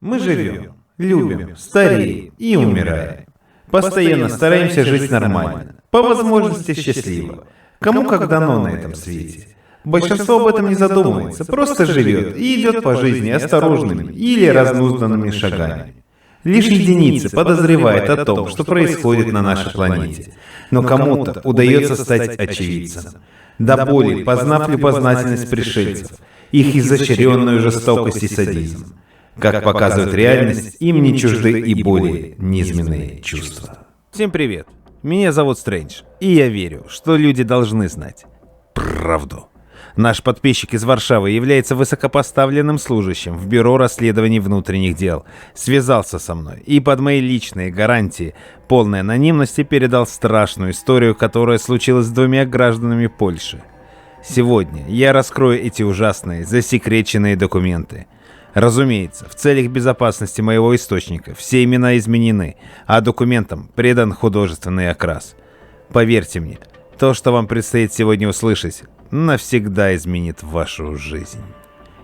Мы живем, любим, стареем и умираем. Постоянно стараемся жить нормально, по возможности счастливо. Кому как дано на этом свете. Большинство об этом не задумывается, просто живет и идет по жизни осторожными или разнузданными шагами. Лишь единицы подозревают о том, что происходит на нашей планете. Но кому-то удается стать очевидцем. До боли познав любознательность пришельцев, их изощренную жестокость и садизм. Как показывает реальность, им не чужды и более низменные чувства. Всем привет, меня зовут Стрэндж, и я верю, что люди должны знать правду. Наш подписчик из Варшавы является высокопоставленным служащим в Бюро расследований внутренних дел. Связался со мной и под мои личные гарантии полной анонимности передал страшную историю, которая случилась с двумя гражданами Польши. Сегодня я раскрою эти ужасные, засекреченные документы. Разумеется, в целях безопасности моего источника все имена изменены, а документам придан художественный окрас. Поверьте мне, то, что вам предстоит сегодня услышать, навсегда изменит вашу жизнь.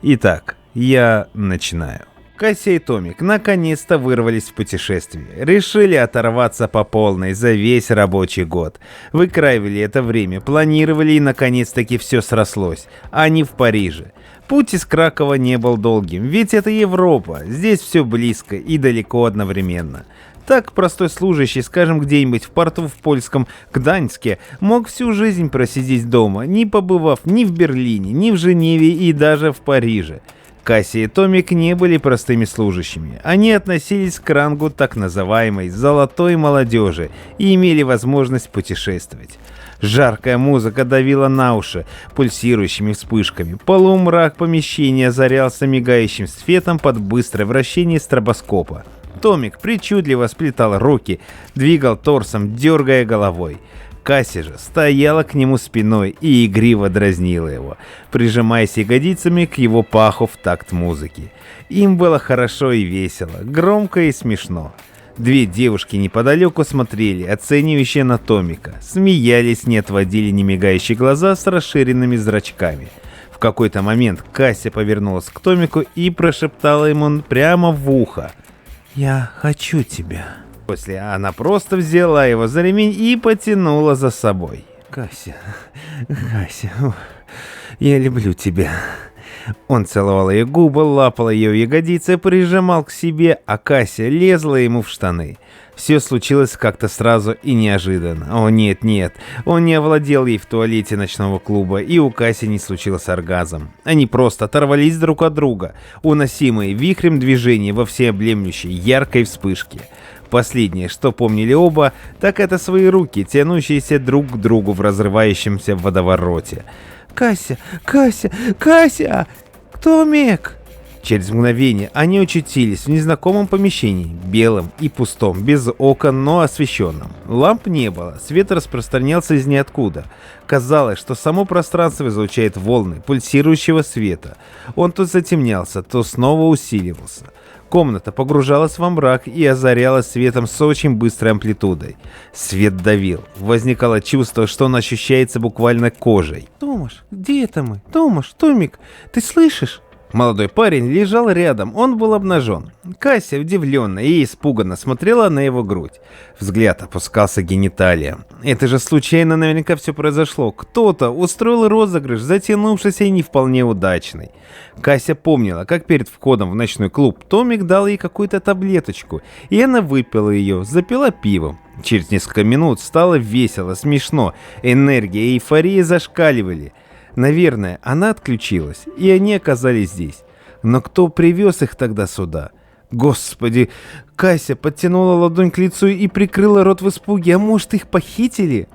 Итак, я начинаю. Кася и Томик наконец-то вырвались в путешествие. Решили оторваться по полной за весь рабочий год. Выкраивали это время, планировали и наконец-таки все срослось. Они в Париже. Путь из Кракова не был долгим, ведь это Европа. Здесь все близко и далеко одновременно. Так простой служащий, скажем, где-нибудь в порту в польском Гданьске, мог всю жизнь просидеть дома, не побывав ни в Берлине, ни в Женеве и даже в Париже. Кася и Томик не были простыми служащими. Они относились к рангу так называемой «золотой молодежи» и имели возможность путешествовать. Жаркая музыка давила на уши пульсирующими вспышками. Полумрак помещения озарялся мигающим светом под быстрое вращение стробоскопа. Томик причудливо сплетал руки, двигал торсом, дергая головой. Кася же стояла к нему спиной и игриво дразнила его, прижимаясь ягодицами к его паху в такт музыки. Им было хорошо и весело, громко и смешно. Две девушки неподалеку смотрели, оценивающие на Томика, смеялись, не отводили немигающие глаза с расширенными зрачками. В какой-то момент Кася повернулась к Томику и прошептала ему прямо в ухо: «Я хочу тебя». После она просто взяла его за ремень и потянула за собой. «Кася, я люблю тебя». Он целовал ее губы, лапал ее ягодицы, прижимал к себе, а Кася лезла ему в штаны. Все случилось как-то сразу и неожиданно. О нет, он не овладел ей в туалете ночного клуба, и у Каси не случился оргазм. Они просто оторвались друг от друга, уносимые вихрем движения во всеобъемлющей яркой вспышке. Последнее, что помнили оба, так это свои руки, тянущиеся друг к другу в разрывающемся водовороте. «Кася! Томик!» Через мгновение они очутились в незнакомом помещении, белом и пустом, без окон, но освещенном. Ламп не было, свет распространялся из ниоткуда. Казалось, что само пространство излучает волны пульсирующего света. Он то затемнялся, то снова усиливался. Комната погружалась во мрак и озарялась светом с очень быстрой амплитудой. Свет давил. Возникало чувство, что он ощущается буквально кожей. «Томаш, где это мы? Томик, ты слышишь?» Молодой парень лежал рядом, он был обнажен. Кася удивленно и испуганно смотрела на его грудь. Взгляд опускался к гениталиям. Это же случайно наверняка все произошло. Кто-то устроил розыгрыш, затянувшийся и не вполне удачный. Кася помнила, как перед входом в ночной клуб Томик дал ей какую-то таблеточку, и она выпила ее, запила пивом. Через несколько минут стало весело, смешно, энергия и эйфория зашкаливали. Наверное, она отключилась, и они оказались здесь. Но кто привез их тогда сюда? Господи! Кася подтянула ладонь к лицу и прикрыла рот в испуге. А может, их похитили?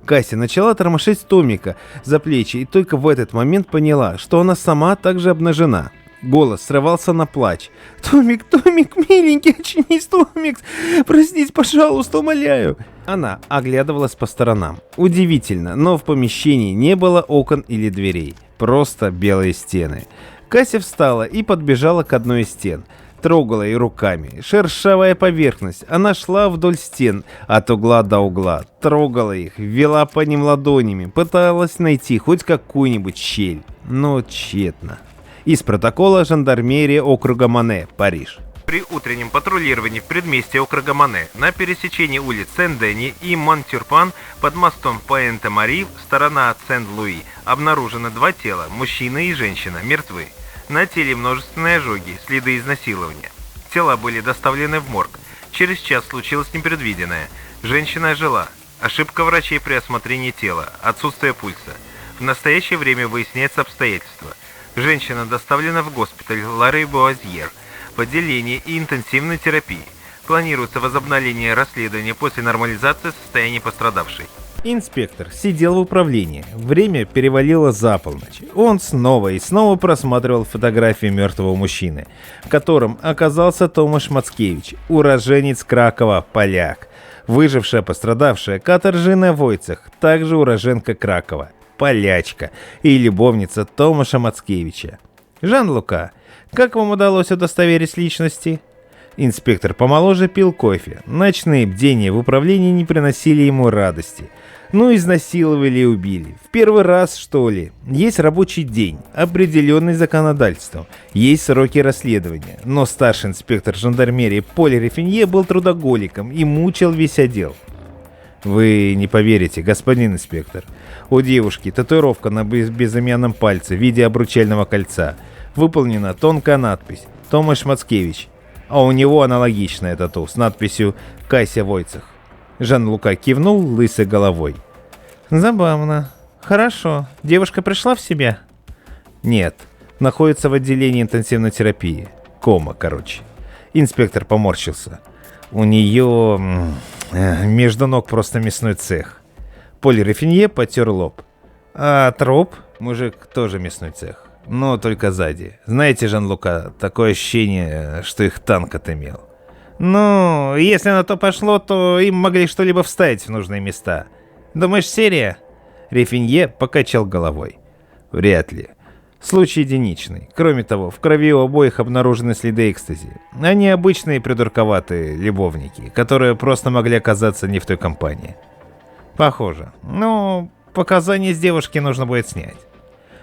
Кася начала тормошить Томика за плечи и только в этот момент поняла, что она сама также обнажена. Голос срывался на плач. «Томик, миленький, очнись, Томик! Простите, пожалуйста, умоляю!» Она оглядывалась по сторонам. Удивительно, но в помещении не было окон или дверей. Просто белые стены. Кася встала и подбежала к одной из стен. Трогала ее руками. Шершавая поверхность. Она шла вдоль стен, от угла до угла. Трогала их, вела по ним ладонями. Пыталась найти хоть какую-нибудь щель. Но тщетно. Из протокола жандармерии округа Мане, Париж. При утреннем патрулировании в предместье Окрагамане на пересечении улиц Сен-Дени и Монтюрпан под мостом Пуэнте-Мари, сторона от Сен-Луи, обнаружено 2 тела, мужчина и женщина, мертвы. На теле множественные ожоги, следы изнасилования. Тела были доставлены в морг. Через час случилось непредвиденное. Женщина ожила. Ошибка врачей при осмотрении тела, отсутствие пульса. В настоящее время выясняется обстоятельства. Женщина доставлена в госпиталь Лары-Буазьер в отделение и интенсивной терапии. Планируется возобновление расследования после нормализации состояния пострадавшей. Инспектор сидел в управлении. Время перевалило за полночь. Он снова и снова просматривал фотографии мертвого мужчины, которым оказался Томаш Мацкевич, уроженец Кракова, поляк. Выжившая пострадавшая Катаржина Войцех, также уроженка Кракова, полячка и любовница Томаша Мацкевича. Жан-Лука, как вам удалось удостоверить личности? Инспектор помоложе пил кофе. Ночные бдения в управлении не приносили ему радости. Ну, изнасиловали и убили. В первый раз, что ли? Есть рабочий день, определенный законодательством. Есть сроки расследования. Но старший инспектор жандармерии Поль Рефинье был трудоголиком и мучил весь отдел. Вы не поверите, господин инспектор. У девушки татуировка на безымянном пальце в виде обручального кольца. Выполнена тонкая надпись «Томаш Мацкевич». А у него аналогичная тату с надписью «Кася Войцех». Жан-Лука кивнул лысой головой. Забавно. Хорошо. Девушка пришла в себя? Нет. Находится в отделении интенсивной терапии. Кома, короче. Инспектор поморщился. У нее между ног просто мясной цех. Поль Рефинье потер лоб. А труп? Мужик тоже мясной цех. Но только сзади. Знаете, Жан-Лука, такое ощущение, что их танк отымел. Ну, если на то пошло, то им могли что-либо вставить в нужные места. Думаешь, серия? Рефинье покачал головой. Вряд ли. Случай единичный. Кроме того, в крови у обоих обнаружены следы экстази. Они обычные придурковатые любовники, которые просто могли оказаться не в той компании. Похоже. Ну, показания с девушки нужно будет снять.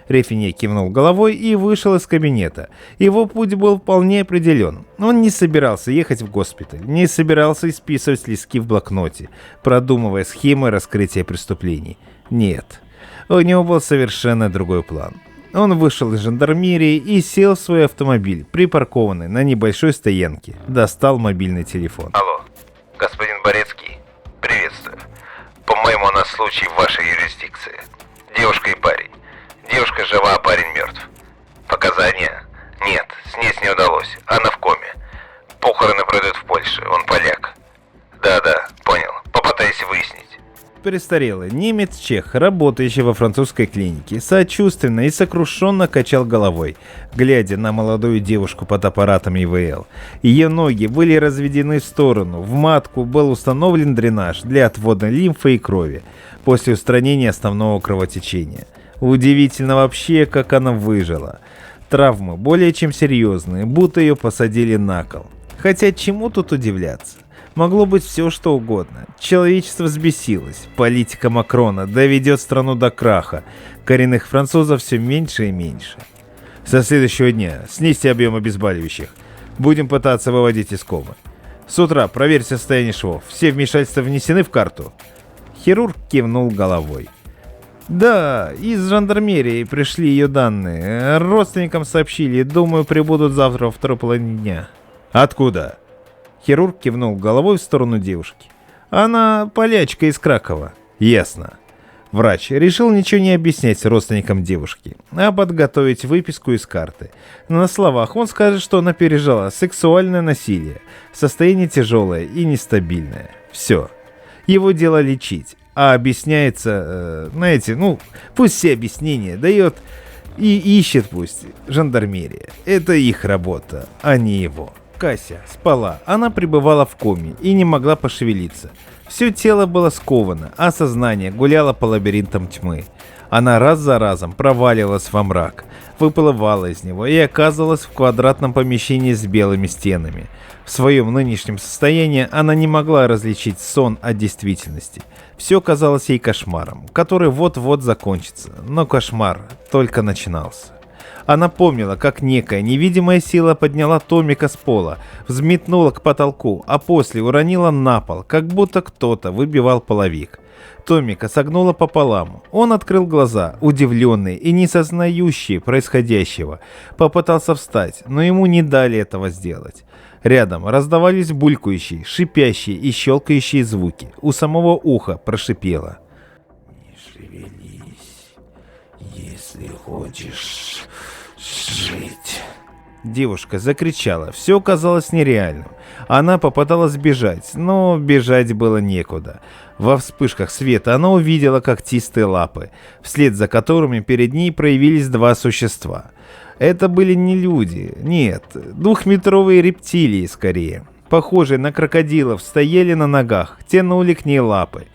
Рефинье кивнул головой и вышел из кабинета. Его путь был вполне определен. Он не собирался ехать в госпиталь, не собирался исписывать листки в блокноте, продумывая схемы раскрытия преступлений. Нет, у него был совершенно другой план. Он вышел из жандармерии и сел в свой автомобиль, припаркованный на небольшой стоянке. Достал мобильный телефон. Алло, господин Борецкий, приветствую. По-моему, у нас случай в вашей юрисдикции. Девушка и парень. Девушка жива, а парень мертв. Показания? Нет, снять не удалось. Она в коме. Похороны пройдут в Польше, он поляк. Да, понял. Попытайся выяснить. Престарелый немец-чех, работающий во французской клинике, сочувственно и сокрушенно качал головой, глядя на молодую девушку под аппаратом ИВЛ. Ее ноги были разведены в сторону, в матку был установлен дренаж для отвода лимфы и крови после устранения основного кровотечения. Удивительно вообще, как она выжила. Травмы более чем серьезные, будто ее посадили на кол. Хотя чему тут удивляться? Могло быть все, что угодно. Человечество взбесилось. Политика Макрона доведет страну до краха. Коренных французов все меньше и меньше. Со следующего дня снизьте объем обезболивающих. Будем пытаться выводить из комы. С утра проверь состояние швов. Все вмешательства внесены в карту. Хирург кивнул головой. Да, из жандармерии пришли ее данные. Родственникам сообщили. Думаю, прибудут завтра во второй половине дня. Откуда? Хирург кивнул головой в сторону девушки. Она полячка из Кракова. Ясно. Врач решил ничего не объяснять родственникам девушки, а подготовить выписку из карты. На словах он скажет, что она пережила сексуальное насилие, состояние тяжелое и нестабильное. Все. Его дело лечить. А объясняется, пусть все объяснения дает и ищет пусть жандармерия. Это их работа, а не его. Кася спала, она пребывала в коме и не могла пошевелиться. Все тело было сковано, а сознание гуляло по лабиринтам тьмы. Она раз за разом проваливалась во мрак, выплывала из него и оказывалась в квадратном помещении с белыми стенами. В своем нынешнем состоянии она не могла различить сон от действительности. Все казалось ей кошмаром, который вот-вот закончится, но кошмар только начинался. Она помнила, как некая невидимая сила подняла Томика с пола, взметнула к потолку, а после уронила на пол, как будто кто-то выбивал половик. Томика согнула пополам. Он открыл глаза, удивленный и не сознающий происходящего. Попытался встать, но ему не дали этого сделать. Рядом раздавались булькающие, шипящие и щелкающие звуки. У самого уха прошипело: «Не шевелись, если хочешь жить». Девушка закричала, все казалось нереальным. Она попыталась бежать, но бежать было некуда. Во вспышках света она увидела когтистые лапы, вслед за которыми перед ней проявились два существа. Это были не люди, нет, двухметровые рептилии скорее. Похожие на крокодилов, стояли на ногах, тянули к ней лапы.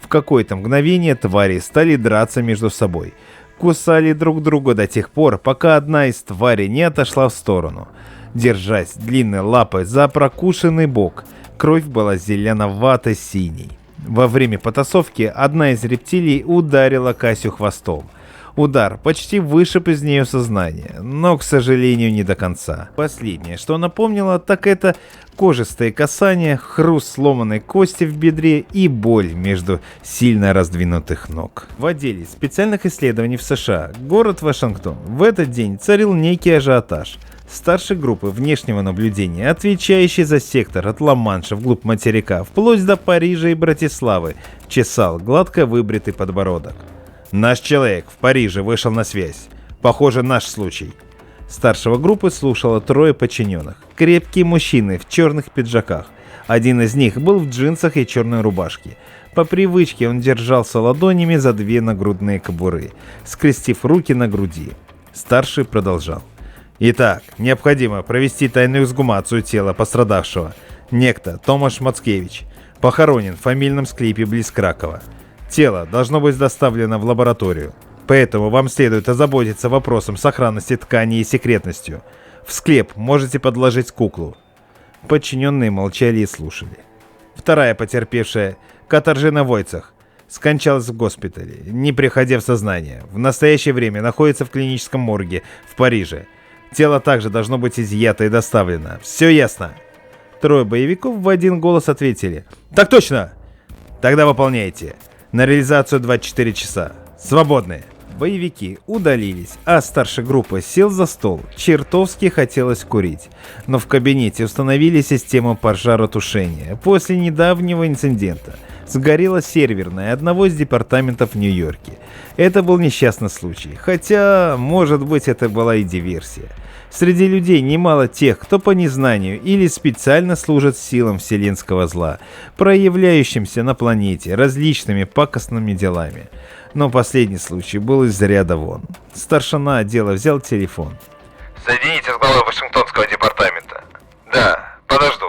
В какое-то мгновение твари стали драться между собой. Кусали друг друга до тех пор, пока одна из тварей не отошла в сторону, держась длинной лапой за прокушенный бок. Кровь была зеленовато-синей. Во время потасовки одна из рептилий ударила Касю хвостом. Удар почти вышиб из нее сознание, но, к сожалению, не до конца. Последнее, что она помнила, так это кожистое касание, хруст сломанной кости в бедре и боль между сильно раздвинутых ног. В отделе специальных исследований в США, город Вашингтон, в этот день царил некий ажиотаж. Старший группы внешнего наблюдения, отвечающий за сектор от Ла-Манша вглубь материка, вплоть до Парижа и Братиславы, чесал гладко выбритый подбородок. «Наш человек в Париже вышел на связь. Похоже, наш случай». Старшего группы слушало трое подчиненных. Крепкие мужчины в черных пиджаках. Один из них был в джинсах и черной рубашке. По привычке он держался ладонями за две нагрудные кобуры, скрестив руки на груди. Старший продолжал. «Итак, необходимо провести тайную эксгумацию тела пострадавшего. Некто Томаш Мацкевич похоронен в фамильном склепе близ Кракова. Тело должно быть доставлено в лабораторию, поэтому вам следует озаботиться вопросом сохранности ткани и секретностью. В склеп можете подложить куклу». Подчиненные молчали и слушали. Вторая потерпевшая, Катаржина Войцах, скончалась в госпитале, не приходя в сознание. В настоящее время находится в клиническом морге в Париже. Тело также должно быть изъято и доставлено. Все ясно? Трое боевиков в один голос ответили: «Так точно!» «Тогда выполняйте. На реализацию 24 часа. Свободны». Боевики удалились, а старший группы сел за стол. Чертовски хотелось курить. Но в кабинете установили систему пожаротушения. После недавнего инцидента сгорела серверная одного из департаментов в Нью-Йорке. Это был несчастный случай, хотя, может быть, это была и диверсия. Среди людей немало тех, кто по незнанию или специально служит силам вселенского зла, проявляющимся на планете различными пакостными делами. Но последний случай был из ряда вон. Старшина отдела взял телефон. «Соедините с главой Вашингтонского департамента». «Да, подожду».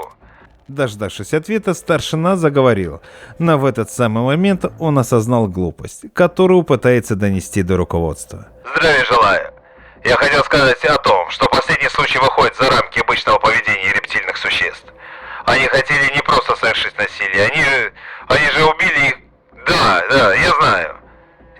Дождавшись ответа, старшина заговорил, но в этот самый момент он осознал глупость, которую пытается донести до руководства. «Здравия желаю. Я хотел сказать о том, что последний случай выходит за рамки обычного поведения рептильных существ. Они хотели не просто совершить насилие, они же убили их. Да, я знаю.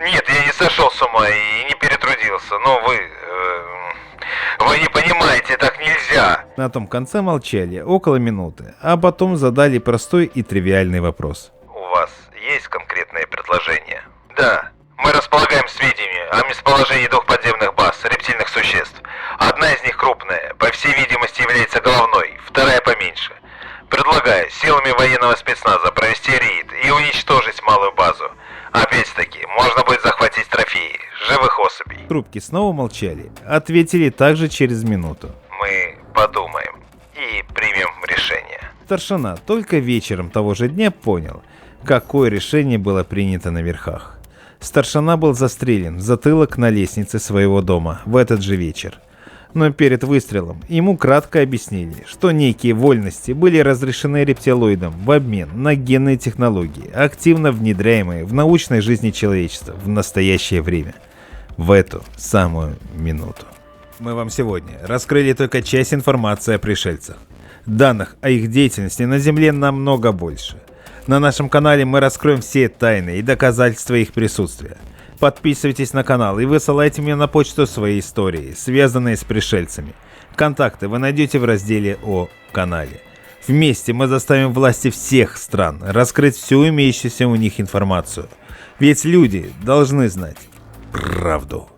Нет, я не сошел с ума и не перетрудился, но вы не понимаете, так нельзя». На том конце молчали около минуты, а потом задали простой и тривиальный вопрос. «У вас есть конкретные предложения?» «Да. Мы располагаем сведениями о местоположении двух подземных баз рептильных существ. Одна из них крупная, по всей видимости является головной, вторая поменьше. Предлагаю силами военного спецназа провести рейд и уничтожить малую базу. Опять-таки, можно будет захватить трофеи, живых особей». Трубки снова молчали, ответили также через минуту. «Мы подумаем и примем решение». Старшина только вечером того же дня понял, какое решение было принято на верхах. Старшина был застрелен в затылок на лестнице своего дома в этот же вечер. Но перед выстрелом ему кратко объяснили, что некие вольности были разрешены рептилоидам в обмен на генные технологии, активно внедряемые в научной жизни человечества в настоящее время. В эту самую минуту. Мы вам сегодня раскрыли только часть информации о пришельцах. Данных о их деятельности на Земле намного больше. На нашем канале мы раскроем все тайны и доказательства их присутствия. Подписывайтесь на канал и высылайте мне на почту свои истории, связанные с пришельцами. Контакты вы найдете в разделе о канале. Вместе мы заставим власти всех стран раскрыть всю имеющуюся у них информацию. Ведь люди должны знать правду.